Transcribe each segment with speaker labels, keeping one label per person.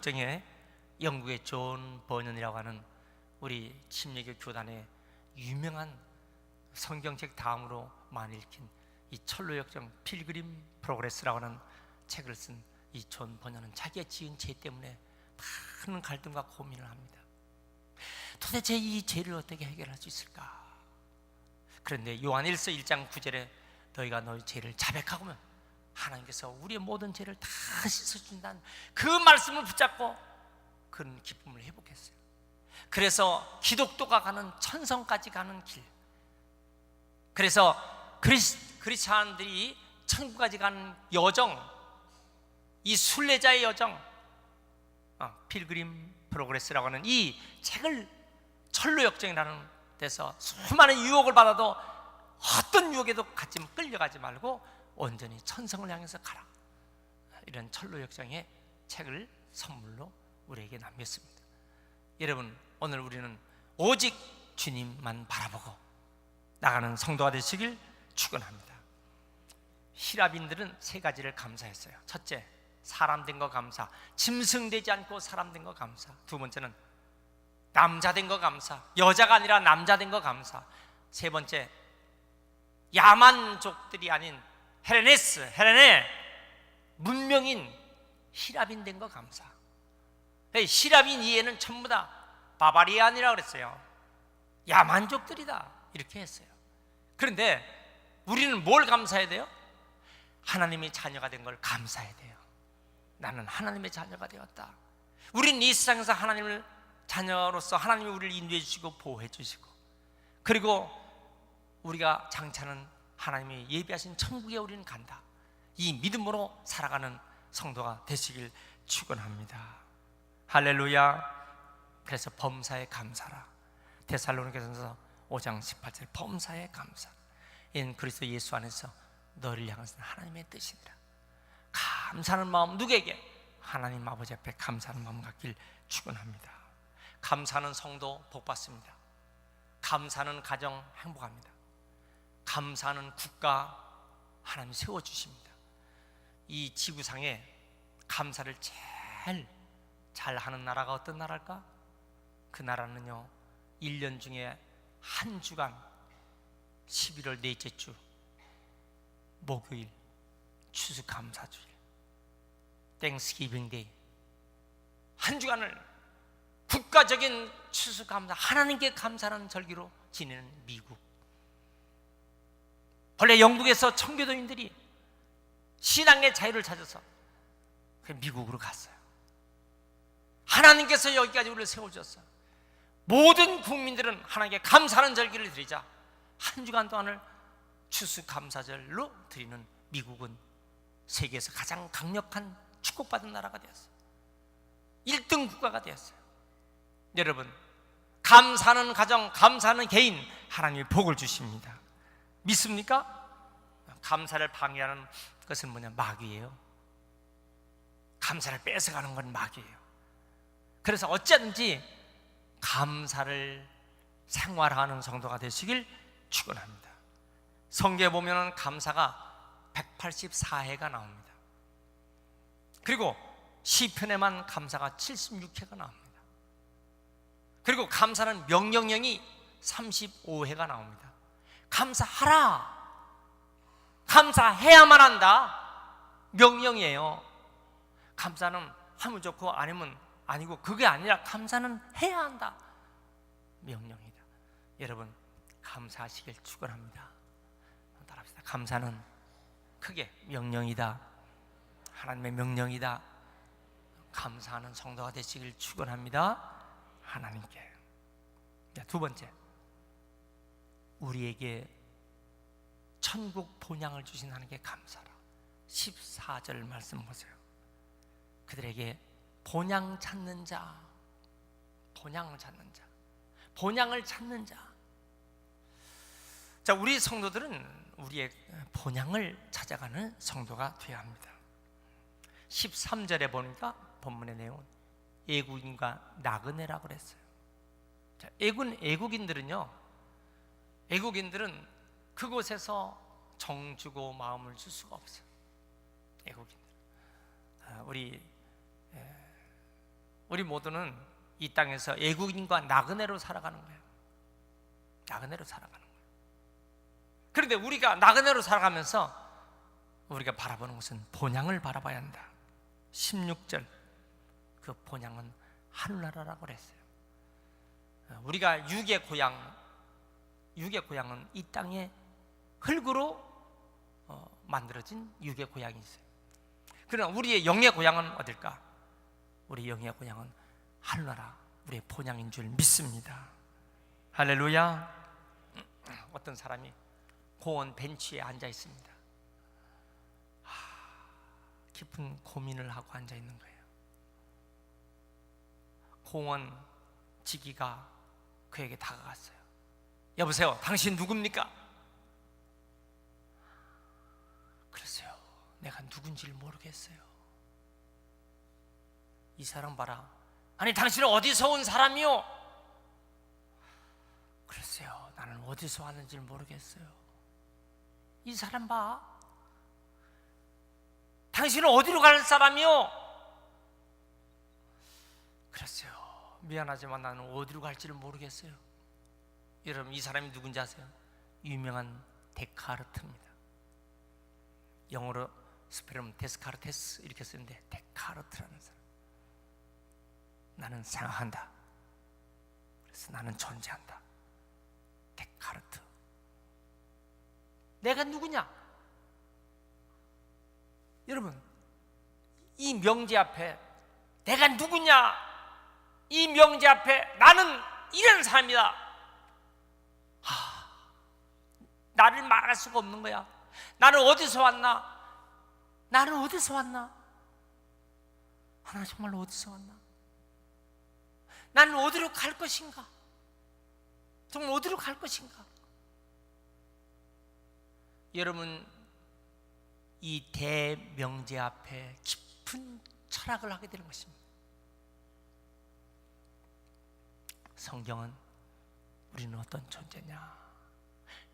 Speaker 1: 역정에 영국의 존 버년이라고 하는 우리 침례교 교단의 유명한 성경책 다음으로 많이 읽힌 이 철로 역정 필그림 프로그레스라고 하는 책을 쓴 이 존 버년은 자기가 지은 죄 때문에 많은 갈등과 고민을 합니다. 도대체 이 죄를 어떻게 해결할 수 있을까? 그런데 요한일서 1장 9절에 너희가 너희 죄를 자백하고면 하나님께서 우리의 모든 죄를 다 씻어준다는 그 말씀을 붙잡고 그런 기쁨을 회복했어요. 그래서 기독교가 가는 천성까지 가는 길, 그래서 그리스도인들이 천국까지 가는 여정, 이 순례자의 여정, 필그림 프로그레스라고 하는 이 책을 철로 역정이라는 데서 수많은 유혹을 받아도 어떤 유혹에도 끌려가지 말고 온전히 천성을 향해서 가라, 이런 철로 역정의 책을 선물로 우리에게 남겼습니다. 여러분, 오늘 우리는 오직 주님만 바라보고 나가는 성도가 되시길 축원합니다. 히라빈들은 세 가지를 감사했어요. 첫째, 사람 된 거 감사, 짐승되지 않고 사람 된 거 감사. 두 번째는 남자 된 거 감사, 여자가 아니라 남자 된 거 감사. 세 번째, 야만족들이 아닌 헬레네 문명인 히라빈 된 거 감사. 히라빈 이해는 전부 다 바바리안이라고 그랬어요. 야만족들이다, 이렇게 했어요. 그런데 우리는 뭘 감사해야 돼요? 하나님의 자녀가 된 걸 감사해야 돼요. 나는 하나님의 자녀가 되었다. 우리는 이 세상에서 하나님을 자녀로서 하나님이 우리를 인도해 주시고 보호해 주시고, 그리고 우리가 장차는 하나님이 예비하신 천국에 우리는 간다. 이 믿음으로 살아가는 성도가 되시길 축원합니다. 할렐루야. 그래서 범사에 감사라. 데살로니가전서 5장 18절, 범사에 감사. 이는 그리스도 예수 안에서 너를 향한 하나님의 뜻이니라. 감사하는 마음, 누구에게? 하나님 아버지 앞에 감사하는 마음 갖길 축원합니다. 감사하는 성도 복받습니다. 감사하는 가정 행복합니다. 감사하는 국가 하나님 세워주십니다. 이 지구상에 감사를 제일 잘하는 나라가 어떤 나라일까? 그 나라는요, 1년 중에 한 주간 11월 넷째 주 목요일 추수감사주일, 땡스기빙 데이, 한 주간을 국가적인 추수감사, 하나님께 감사하는 절기로 지내는 미국. 원래 영국에서 청교도인들이 신앙의 자유를 찾아서 미국으로 갔어요. 하나님께서 여기까지 우리를 세워주셨어요. 모든 국민들은 하나님께 감사하는 절기를 드리자 한 주간 동안을 추수감사절로 드리는 미국은 세계에서 가장 강력한 축복받은 나라가 되었어요. 1등 국가가 되었어요. 여러분, 감사하는 가정, 감사하는 개인, 하나님이 복을 주십니다. 믿습니까? 감사를 방해하는 것은 뭐냐? 마귀예요. 감사를 뺏어가는 건 마귀예요. 그래서 어쨌든지 감사를 생활하는 성도가 되시길 축원합니다. 성경에 보면 감사가 184회가 나옵니다. 그리고 시편에만 감사가 76회가 나옵니다. 그리고 감사는 명령령이 35회가 나옵니다. 감사하라, 감사해야만 한다, 명령이에요. 감사는 하면 좋고 아니면 아니고, 그게 아니라 감사는 해야 한다, 명령이다. 여러분, 감사하시길 축원합니다. 따라합시다. 감사는 크게 명령이다, 하나님의 명령이다. 감사하는 성도가 되시길 축원합니다. 하나님께. 두 번째, 우리에게 천국 본향을 주신 하나님께 감사라. 14절 말씀 보세요. 그들에게 본향 찾는 자, 본향을 찾는 자, 본향을 찾는 자. 자, 우리 성도들은 우리의 본향을 찾아가는 성도가 되어야 합니다. 13절에 보니까 본문의 내용은 애국인과 나그네라고 그랬어요. 자, 애국인들은 그곳에서 정주고 마음을 줄 수가 없어요. 애국인들. 우리 우리 모두는 이 땅에서 애국인과 나그네로 살아가는 거예요. 나그네로 살아가는 거예요. 그런데 우리가 나그네로 살아가면서 우리가 바라보는 것은 본향을 바라봐야 한다. 16절, 그 본향은 하늘나라라고 그랬어요. 우리가 육의 고향은 이 땅의 흙으로 만들어진 육의 고향이 있어요. 그러나 우리의 영의 고향은 어딜까? 우리 영의 고향은 하늘나라, 우리의 본향인 줄 믿습니다. 할렐루야. 어떤 사람이 공원 벤치에 앉아 있습니다. 깊은 고민을 하고 앉아 있는 거예요. 공원 지기가 그에게 다가갔어요. 여보세요, 당신 누굽니까? 글쎄요, 내가 누군지를 모르겠어요. 이 사람 봐라. 아니, 당신은 어디서 온 사람이요? 글쎄요, 나는 어디서 왔는지 모르겠어요. 이 사람 봐. 당신은 어디로 갈 사람이요? 글쎄요, 미안하지만 나는 어디로 갈지를 모르겠어요. 여러분, 이 사람이 누군지 아세요? 유명한 데카르트입니다. 영어로 스펠은 데스카르테스 이렇게 쓰는데 데카르트라는 사람. 나는 생각한다. 그래서 나는 존재한다. 데카르트. 내가 누구냐? 여러분, 이 명제 앞에 내가 누구냐? 이 명제 앞에 나는 이런 사람이다. 나를 말할 수가 없는 거야. 나는 어디서 왔나? 나는 어디서 왔나? 나 정말 어디서 왔나? 나는 어디로 갈 것인가? 정말 어디로 갈 것인가? 여러분, 이 대명제 앞에 깊은 철학을 하게 되는 것입니다. 성경은 우리는 어떤 존재냐?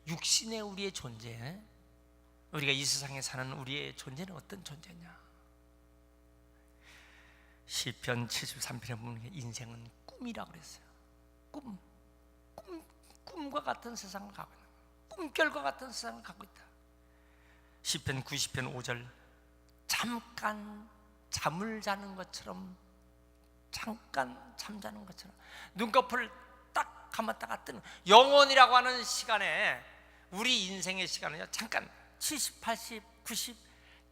Speaker 1: 육신의 우리의 존재, 우리가 이 세상에 사는 우리의 존재는 어떤 존재냐? 시편 73편에 보면 인생은 꿈이라고 그랬어요. 꿈과 같은 세상을 가고 있는 거예요. 꿈결과 같은 세상을 가고 있다. 시편 90편 5절, 잠깐 잠을 자는 것처럼, 잠깐 잠자는 것처럼 눈꺼풀을 딱 감았다가 뜨는, 영원이라고 하는 시간에, 우리 인생의 시간은요, 잠깐 70, 80, 90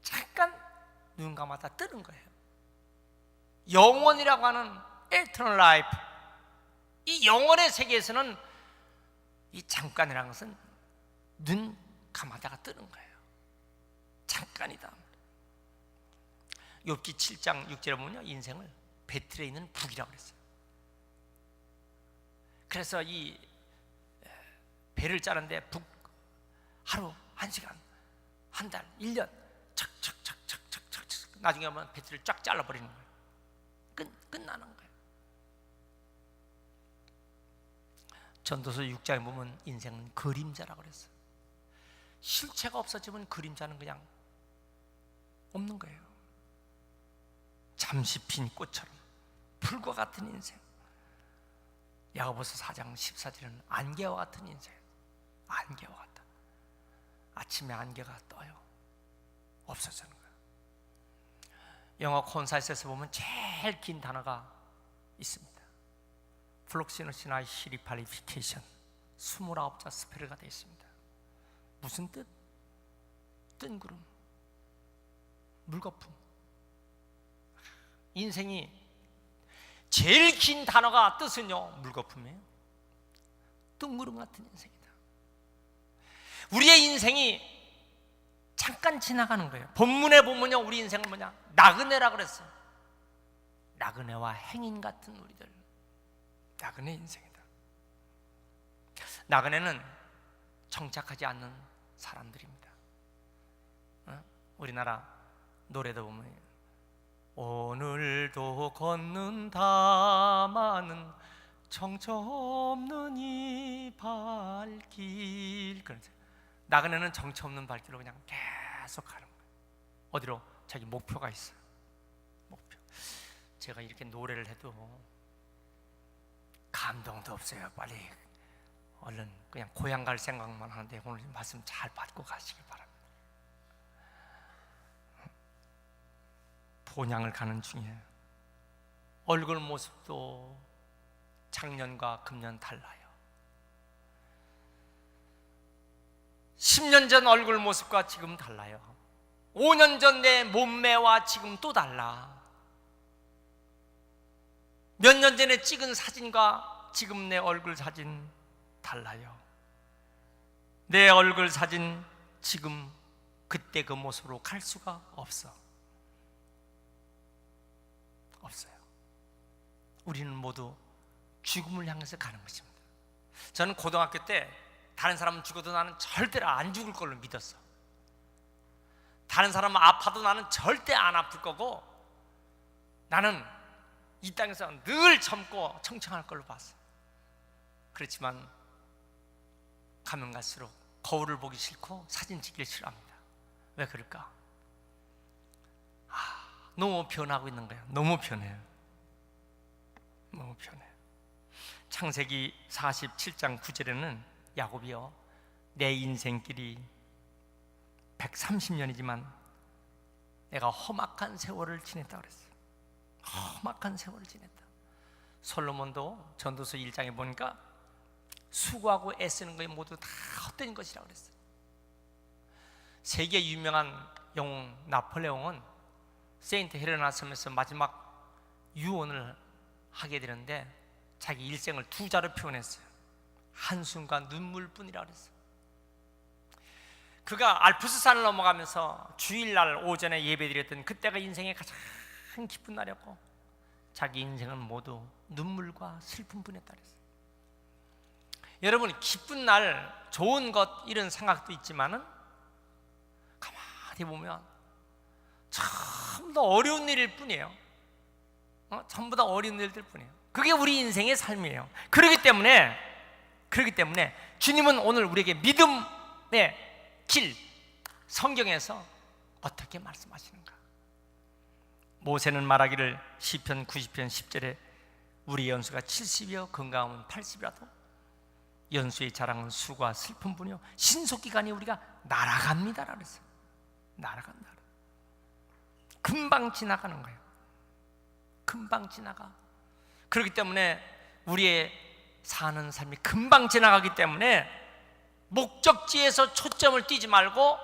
Speaker 1: 잠깐 눈 감았다 뜨는 거예요. 영원이라고 하는 eternal life, 이 영원의 세계에서는 이 잠깐이라는 것은 눈 감았다가 뜨는 거예요. 잠깐이다. 욥기 7장 6절에 보면요, 인생을 배틀에 있는 북이라고 그랬어요. 그래서 이 배를 짜는데 북 하루, 1시간, 한 달, 1년 척척척척척척 나중에 하면 배틀을 쫙 잘라버리는 거예요. 끝나는 거예요. 전도서 6장에 보면 인생은 그림자라고 그랬어요. 실체가 없어지면 그림자는 그냥 없는 거예요. 잠시 핀 꽃처럼 풀과 같은 인생. 야고보서 4장 14절에는 안개와 같은 인생. 안개와 같다. 아침에 안개가 떠요. 없어지는 거예요. 영어 콘사이스에서 보면 제일 긴 단어가 있습니다. 플록시노시나 히리팔리피케이션, 29자 스펠가 되어 있습니다. 무슨 뜻? 뜬구름, 물거품. 인생이 제일 긴 단어가 뜻은요, 물거품이에요. 뜬구름 같은 인생이다. 우리의 인생이 잠깐 지나가는 거예요. 본문에 보면요, 우리 인생은 뭐냐? 나그네라고 그랬어요. 나그네와 행인 같은 우리들, 나그네 인생이다. 나그네는 정착하지 않는 사람들입니다. 우리나라 노래도 보면 오늘도 걷는다마는 정처 없는 이 발길. 나그네는 정처 없는 발길로 그냥 계속 가는 거예요. 어디로? 자기 목표가 있어요. 목표. 제가 이렇게 노래를 해도 감동도 없어요. 빨리 얼른 그냥 고향 갈 생각만 하는데 오늘 말씀 잘 받고 가시길 바랍니다. 본향을 가는 중에 얼굴 모습도 작년과 금년 달라요. 10년 전 얼굴 모습과 지금 달라요. 5년 전 내 몸매와 지금 또 달라. 몇 년 전에 찍은 사진과 지금 내 얼굴 사진 달라요. 내 얼굴 사진 지금 그때 그 모습으로 갈 수가 없어요. 우리는 모두 죽음을 향해서 가는 것입니다. 저는 고등학교 때 다른 사람은 죽어도 나는 절대로 안 죽을 걸로 믿었어. 다른 사람은 아파도 나는 절대 안 아플 거고, 나는 이 땅에서 늘 젊고 청청할 걸로 봤어. 그렇지만 가면 갈수록 거울을 보기 싫고 사진 찍기를 싫어합니다. 왜 그럴까? 너무 변하고 있는 거예요. 너무 변해요. 너무 변해요. 창세기 47장 9절에는 야곱이요, 내 인생길이 130년이지만 내가 험악한 세월을 지냈다 그랬어요. 험악한 세월을 지냈다. 솔로몬도 전도서 1장에 보니까 수고하고 애쓰는 것이 모두 다 헛된 것이라고 그랬어요. 세계 유명한 영웅 나폴레옹은 세인트 헬레나 섬에서 마지막 유언을 하게 되는데 자기 일생을 두 자로 표현했어요. 한숨과 눈물뿐이라고 그랬어요. 그가 알프스산을 넘어가면서 주일날 오전에 예배드렸던 그때가 인생의 가장 기쁜 날이었고, 자기 인생은 모두 눈물과 슬픔뿐이었다 그랬어요. 여러분, 기쁜 날, 좋은 것 이런 생각도 있지만은 가만히 보면 전부 다 어려운 일일 뿐이에요. 전부 다 어려운 일들 뿐이에요. 그게 우리 인생의 삶이에요. 그렇기 때문에 주님은 오늘 우리에게 믿음의 길, 성경에서 어떻게 말씀하시는가? 모세는 말하기를 시편 90편 10절에 우리 연수가 70이요 건강하면 80이라도 연수의 자랑은 수고와 슬픔뿐이요 신속기간이 우리가 날아갑니다라고 그랬어요. 날아간다. 금방 지나가는 거예요. 금방 지나가. 그렇기 때문에 우리의 사는 삶이 금방 지나가기 때문에 목적지에서 초점을 띄지 말고,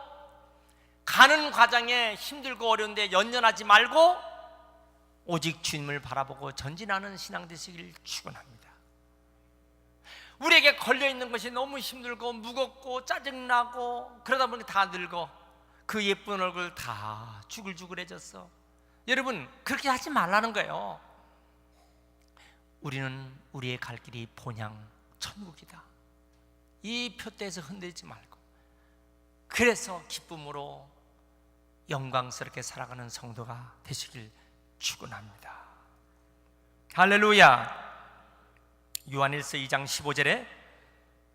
Speaker 1: 가는 과정에 힘들고 어려운데 연연하지 말고 오직 주님을 바라보고 전진하는 신앙 되시길 축원합니다. 우리에게 걸려있는 것이 너무 힘들고 무겁고 짜증나고 그러다 보니 다 늙어 그 예쁜 얼굴 다 주글주글해졌어. 여러분, 그렇게 하지 말라는 거예요. 우리는 우리의 갈 길이 본향 천국이다. 이 표대에서 흔들지 말고, 그래서 기쁨으로 영광스럽게 살아가는 성도가 되시길 축원합니다. 할렐루야. 요한일서 2장 15절에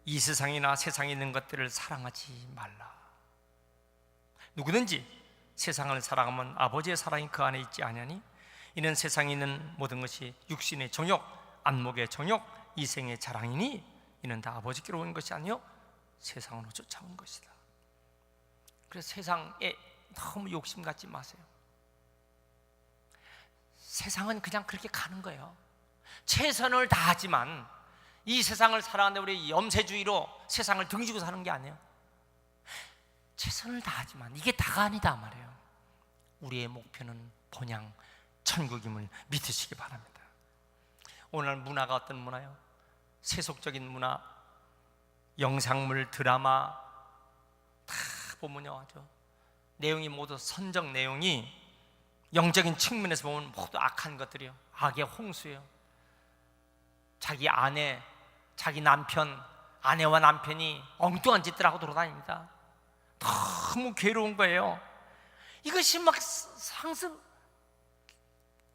Speaker 1: 이 세상이나 세상에 있는 것들을 사랑하지 말라. 누구든지 세상을 사랑하면 아버지의 사랑이 그 안에 있지 아니하니 이는 세상에 있는 모든 것이 육신의 정욕, 안목의 정욕, 이생의 자랑이니 이는 다 아버지께로 온 것이 아니요 세상으로 쫓아온 것이다. 그래서 세상에 너무 욕심 갖지 마세요. 세상은 그냥 그렇게 가는 거예요. 최선을 다하지만 이 세상을 살아가는데 우리 염세주의로 세상을 등지고 사는 게 아니에요. 최선을 다하지만 이게 다가 아니다 말이에요. 우리의 목표는 본향 천국임을 믿으시기 바랍니다. 오늘 문화가 어떤 문화요? 세속적인 문화, 영상물, 드라마 다 보면요, 아주 내용이 모두 선정 내용이 영적인 측면에서 보면 모두 악한 것들이요, 악의 홍수예요. 자기 아내, 자기 남편, 아내와 남편이 엉뚱한 짓들 하고 돌아다닙니다. 너무 괴로운 거예요. 이것이 막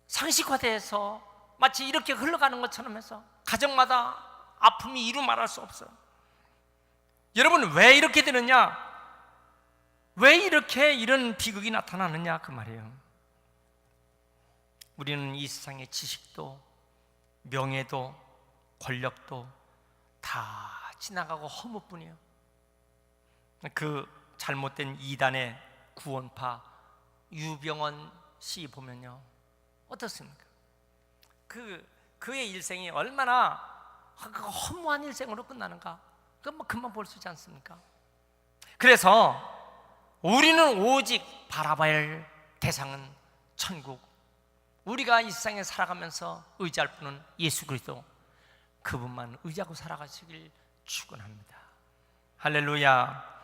Speaker 1: 상식화돼서 마치 이렇게 흘러가는 것처럼 해서 가정마다 아픔이 이루 말할 수 없어요. 여러분, 왜 이렇게 되느냐? 왜 이렇게 이런 비극이 나타나느냐 그 말이에요. 우리는 이 세상의 지식도 명예도 권력도 다 지나가고 허무뿐이에요. 그 잘못된 이단의 구원파 유병원 씨 보면요, 어떻습니까? 그의 일생이 얼마나 허무한 일생으로 끝나는가, 그건 뭐 금방 볼 수 있지 않습니까? 그래서 우리는 오직 바라봐야 할 대상은 천국, 우리가 이 세상에 살아가면서 의지할 분은 예수 그리스도, 그분만 의지하고 살아가시길 축원합니다. 할렐루야.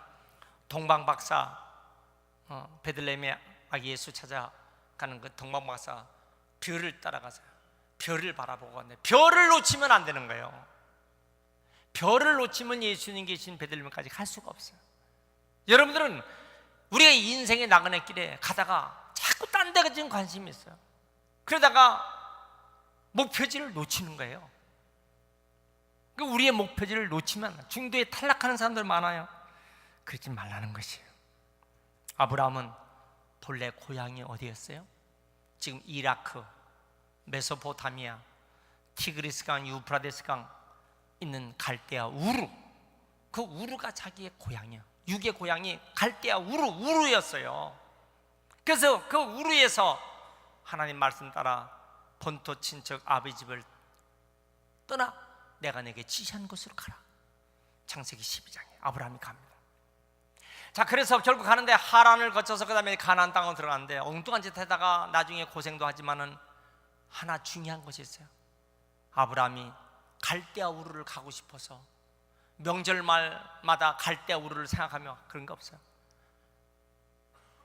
Speaker 1: 동방박사, 베들레헴에 아기 예수 찾아가는 그 동방박사, 별을 따라가서 별을 바라보고 갔는데 별을 놓치면 안 되는 거예요. 별을 놓치면 예수님 계신 베들레헴까지 갈 수가 없어요. 여러분들은 우리가 인생의 나그네 길에 가다가 자꾸 딴 데가 지금 관심이 있어요. 그러다가 목표지를 놓치는 거예요. 우리의 목표지를 놓치면 중도에 탈락하는 사람들 많아요. 그러지 말라는 것이에요. 아브라함은 본래 고향이 어디였어요? 지금 이라크, 메소포타미아, 티그리스강, 유프라데스강 있는 갈대아 우루, 그 우루가 자기의 고향이야. 육의 고향이 갈대아 우루였어요. 그래서 그 우루에서 하나님 말씀 따라 본토 친척 아비 집을 떠나 내가 내게 지시한 곳으로 가라. 창세기 12장에 아브라함이 갑니다. 자, 그래서 결국 가는데 하란을 거쳐서 그 다음에 가나안 땅으로 들어가는데 엉뚱한 짓 하다가 나중에 고생도 하지만은 하나 중요한 것이 있어요. 아브라함이 갈대아 우르를 가고 싶어서 명절말마다 갈대아 우르를 생각하며 그런 게 없어요.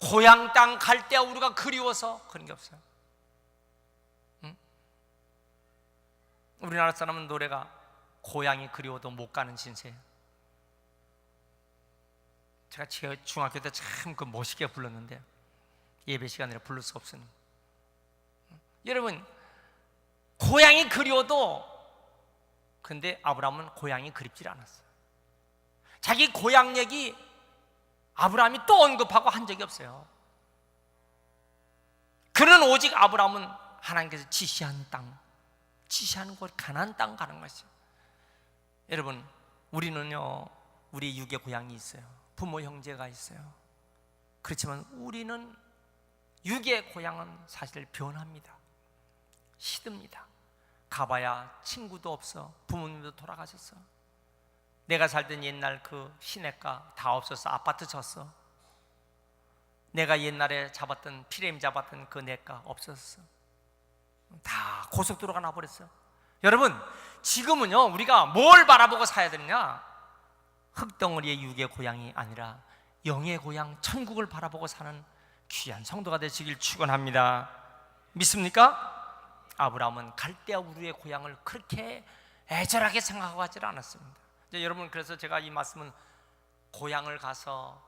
Speaker 1: 고향 땅 갈대아 우르가 그리워서 그런 게 없어요. 응? 우리나라 사람은 노래가 고향이 그리워도 못 가는 신세예요. 제가 중학교 때 참 그 멋있게 불렀는데 예배 시간에 부를 수 없으니, 여러분, 고향이 그리워도, 근데 아브라함은 고향이 그립질 않았어요. 자기 고향 얘기 아브라함이 또 언급하고 한 적이 없어요. 그는 오직 아브라함은 하나님께서 지시한 땅, 지시하는 곳 가나안 땅 가는 것이에요. 여러분, 우리는요, 우리 육의 고향이 있어요. 부모 형제가 있어요. 그렇지만 우리는 육의 고향은 사실 변합니다. 시듭니다. 가봐야 친구도 없어, 부모님도 돌아가셨어. 내가 살던 옛날 그 시내가 다 없었어. 아파트 졌어. 내가 옛날에 잡았던 피레임 잡았던 그 내가 없었어. 다 고속도로가 나버렸어. 여러분, 지금은요, 우리가 뭘 바라보고 사야 되느냐? 흙덩어리의 육의 고향이 아니라 영의 고향 천국을 바라보고 사는 귀한 성도가 되시길 축원합니다. 믿습니까? 아브라함은 갈대아 우르의 고향을 그렇게 애절하게 생각하고 하지 않았습니다. 이제 여러분, 그래서 제가 이 말씀은 고향을 가서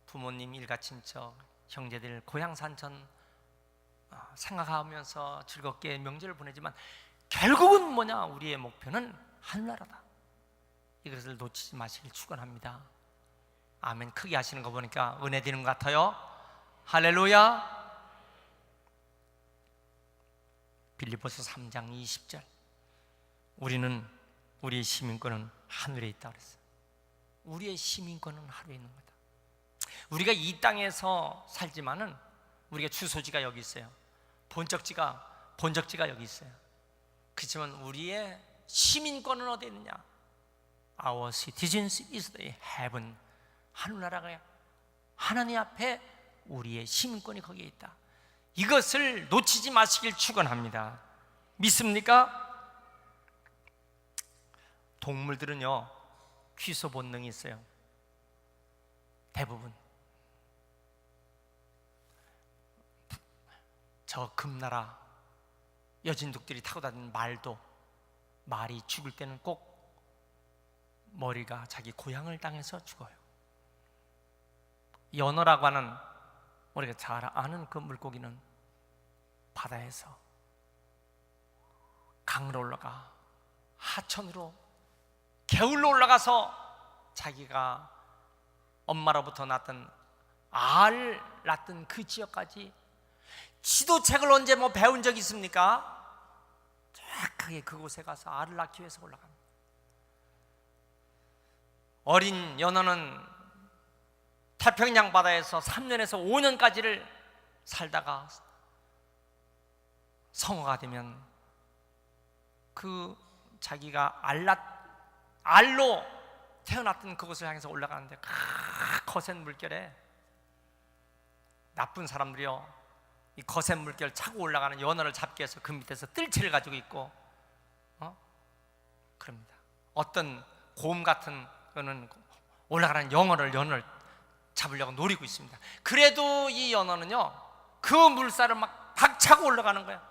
Speaker 1: 부모님, 일가 친척, 형제들 고향 산천 생각하면서 즐겁게 명절을 보내지만 결국은 뭐냐? 우리의 목표는 하늘나라다. 이것을 놓치지 마시길 축원합니다. 아멘. 크게 하시는 거 보니까 은혜 되는 것 같아요. 할렐루야. 빌립보서 3장 20절, 우리는 우리의 시민권은 하늘에 있다 그랬어요. 우리의 시민권은 하늘에 있는 거다. 우리가 이 땅에서 살지만은 우리가 주소지가 여기 있어요. 본적지가 여기 있어요. 그렇지만 우리의 시민권은 어디 있느냐? Our citizenship is the heaven. 하늘나라가 하나님 앞에 우리의 시민권이 거기에 있다. 이것을 놓치지 마시길 축원합니다. 믿습니까? 동물들은요, 귀소 본능이 있어요. 대부분 저 금나라 여진족들이 타고 다니는 말이 죽을 때는 꼭 머리가 자기 고향을 땅에서 죽어요. 연어라고 하는, 우리가 잘 아는 그 물고기는 바다에서 강으로 올라가 하천으로 개울로 올라가서 자기가 엄마로부터 낳았던 알 낳던 그 지역까지 지도책을 언제 뭐 배운 적 있습니까? 정확하게 그곳에 가서 알을 낳기 위해서 올라갑니다. 어린 연어는 태평양 바다에서 3년에서 5년까지를 살다가 성어가 되면 그 자기가 알로 태어났던 그곳을 향해서 올라가는데 거센 물결에 나쁜 사람들이요, 이 거센 물결 차고 올라가는 연어를 잡기 위해서 그 밑에서 뜰채를 가지고 있고 그럽니다. 어떤 곰 같은 거는 올라가는 연어를 잡으려고 노리고 있습니다. 그래도 이 연어는요, 그 물살을 막 박차고 올라가는 거야.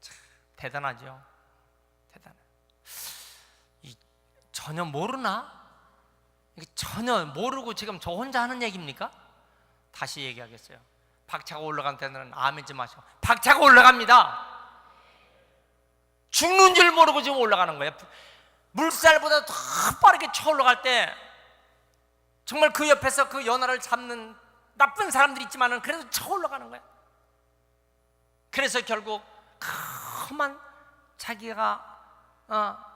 Speaker 1: 참, 대단하죠. 대단해. 전혀 모르나? 전혀 모르고 지금 저 혼자 하는 얘기입니까? 다시 얘기하겠어요. 박차고 올라간 데는 아멘지 마시고 박차고 올라갑니다. 죽는 줄 모르고 지금 올라가는 거예요. 물살보다 더 빠르게 쳐 올라갈 때 정말 그 옆에서 그 연어를 잡는 나쁜 사람들이 있지만은 그래도 쳐 올라가는 거예요. 그래서 결국 험한 자기가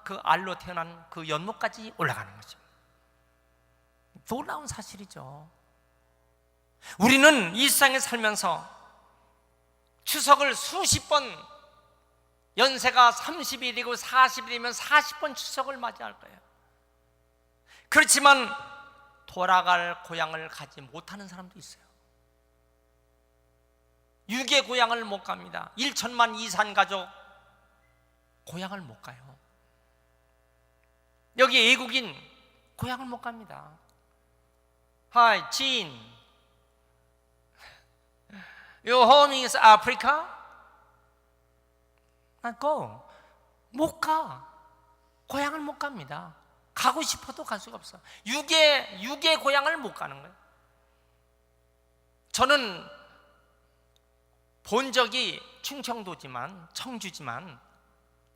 Speaker 1: 그 알로 태어난 그 연못까지 올라가는 거죠. 놀라운 사실이죠. 우리는 이 세상에 살면서 추석을 수십 번, 연세가 30이 되고 40이 되면 40번 추석을 맞이할 거예요. 그렇지만 돌아갈 고향을 가지 못하는 사람도 있어요. 육의 고향을 못 갑니다. 1천만 이산 가족 고향을 못 가요. 여기 외국인 고향을 못 갑니다. Hi, Jean. Your home is Africa? Not go. 못 가. 고향을 못 갑니다. 가고 싶어도 갈 수가 없어. 육의 고향을 못 가는 거예요. 저는 본적이 충청도지만, 청주지만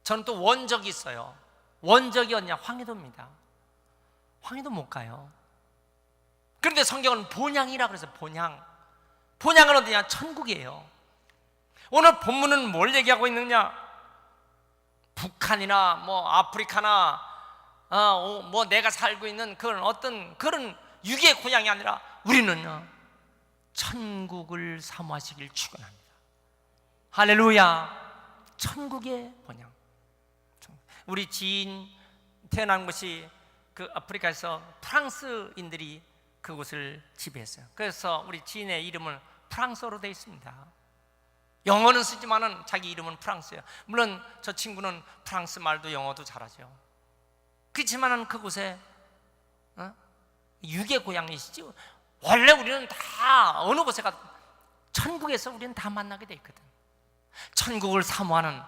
Speaker 1: 저는 또 원적이 있어요. 원적이 어디냐? 황해도입니다. 황해도 못 가요. 그런데 성경은 본향이라 그래서 본향은 어디냐? 천국이에요. 오늘 본문은 뭘 얘기하고 있느냐? 북한이나 뭐 아프리카나 뭐 내가 살고 있는 그런 어떤 그런 육의 고향이 아니라 우리는요, 천국을 사모하시길 축원합니다. 할렐루야. 천국의 본향. 우리 지인 태어난 곳이 그 아프리카에서 프랑스인들이 그곳을 지배했어요. 그래서 우리 지인의 이름은 프랑스어로 되어 있습니다. 영어는 쓰지만은 자기 이름은 프랑스예요. 물론 저 친구는 프랑스 말도 영어도 잘하죠. 그렇지만은 그곳에 육의 고향이시죠. 원래 우리는 다 어느 곳에 가도 천국에서 우리는 다 만나게 돼 있거든. 천국을 사모하는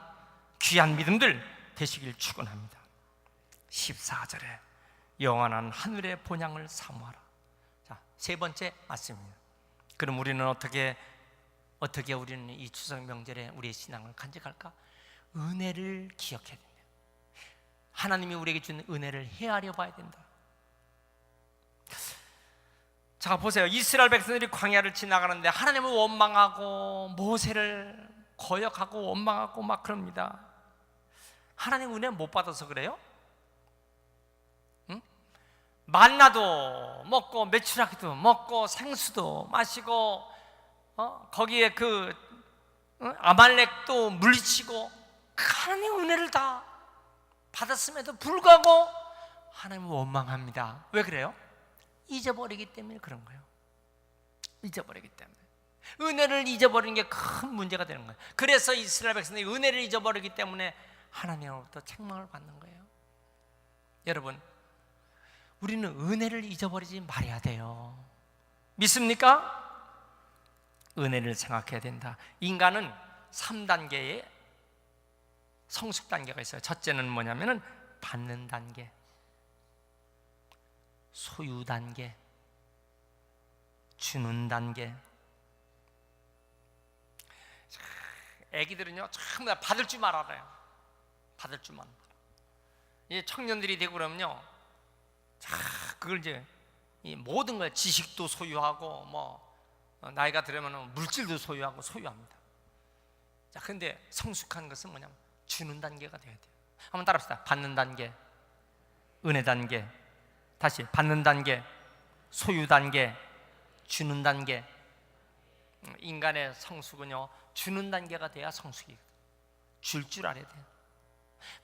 Speaker 1: 귀한 믿음들 되시길 축원합니다. 14절에 영원한 하늘의 본향을 사모하라. 자, 세 번째 말씀입니다. 그럼 우리는 어떻게 우리는 이 추석 명절에 우리의 신앙을 간직할까? 은혜를 기억해야 된다. 하나님이 우리에게 준 은혜를 헤아려 봐야 된다. 자, 보세요. 이스라엘 백성들이 광야를 지나가는데 하나님을 원망하고 모세를 거역하고 원망하고 막 그럽니다. 하나님 은혜 못 받아서 그래요? 응? 만나도 먹고 메추라기도 먹고 생수도 마시고 거기에 아말렉도 물리치고 하나님 은혜를 다 받았음에도 불구하고 하나님을 원망합니다. 왜 그래요? 잊어버리기 때문에 그런 거예요. 잊어버리기 때문에. 은혜를 잊어버리는 게 큰 문제가 되는 거예요. 그래서 이스라엘 백성들이 은혜를 잊어버리기 때문에 하나님으로부터 책망을 받는 거예요. 여러분, 우리는 은혜를 잊어버리지 말아야 돼요. 믿습니까? 은혜를 생각해야 된다. 인간은 3단계의 성숙 단계가 있어요. 첫째는 뭐냐면은 받는 단계, 소유 단계, 주는 단계. 애기들은요, 전부 다 받을 줄만 알아요. 받을 줄만. 이제 청년들이 되고 그러면요, 그걸 이제 이 모든 걸 지식도 소유하고 뭐 나이가 들으면 물질도 소유합니다. 자, 근데 성숙한 것은 뭐냐면 주는 단계가 돼야 돼요. 한번 따라합시다. 받는 단계, 은혜 단계, 다시 받는 단계, 소유 단계, 주는 단계. 인간의 성숙은요, 주는 단계가 돼야 성숙이. 줄 줄 알아야 돼요.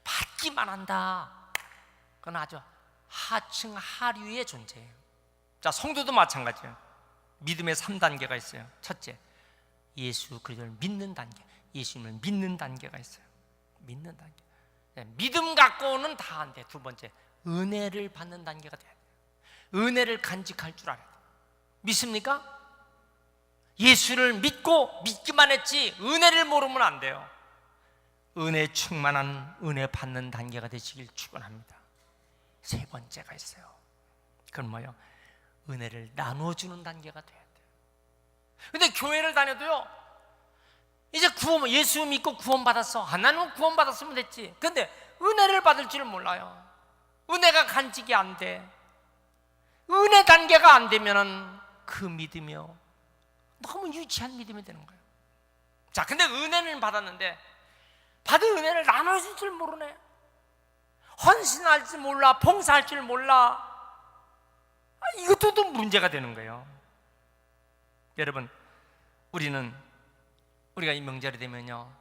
Speaker 1: 받기만 한다, 그건 아주 하층 하류의 존재예요. 자, 성도도 마찬가지예요. 믿음의 3단계가 있어요. 첫째, 예수 그리스도를 믿는 단계, 예수님을 믿는 단계가 있어요. 믿는 단계. 믿음 갖고는 다 안 돼. 두 번째, 은혜를 받는 단계가 돼야 돼요. 은혜를 간직할 줄 알아야 돼요. 믿습니까? 예수를 믿고 믿기만 했지 은혜를 모르면 안 돼요. 은혜 충만한 은혜 받는 단계가 되시길 축원합니다. 세 번째가 있어요. 그건 뭐예요? 은혜를 나눠주는 단계가 돼야 돼요. 근데 교회를 다녀도요, 이제 예수 믿고 구원받았어. 나는 구원받았으면 됐지. 근데 은혜를 받을 줄 몰라요. 은혜가 간직이 안 돼. 은혜 단계가 안 되면은 그 믿음이요, 너무 유치한 믿음이 되는 거예요. 자, 근데 은혜는 받았는데 받은 은혜를 나눠줄 줄 모르네. 헌신할 줄 몰라, 봉사할 줄 몰라. 이것도 또 문제가 되는 거예요. 여러분, 우리가 이 명절이 되면요,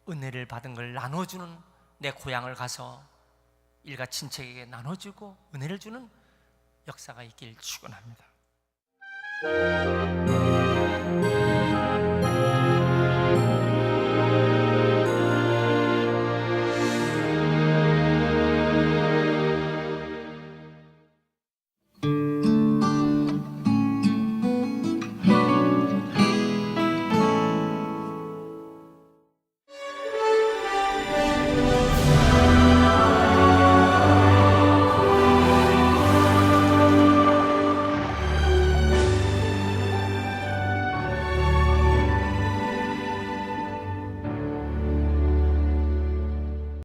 Speaker 1: 은혜를 받은 걸 나눠주는, 내 고향을 가서 일가 친척에게 나눠주고 은혜를 주는 역사가 있길 축원합니다.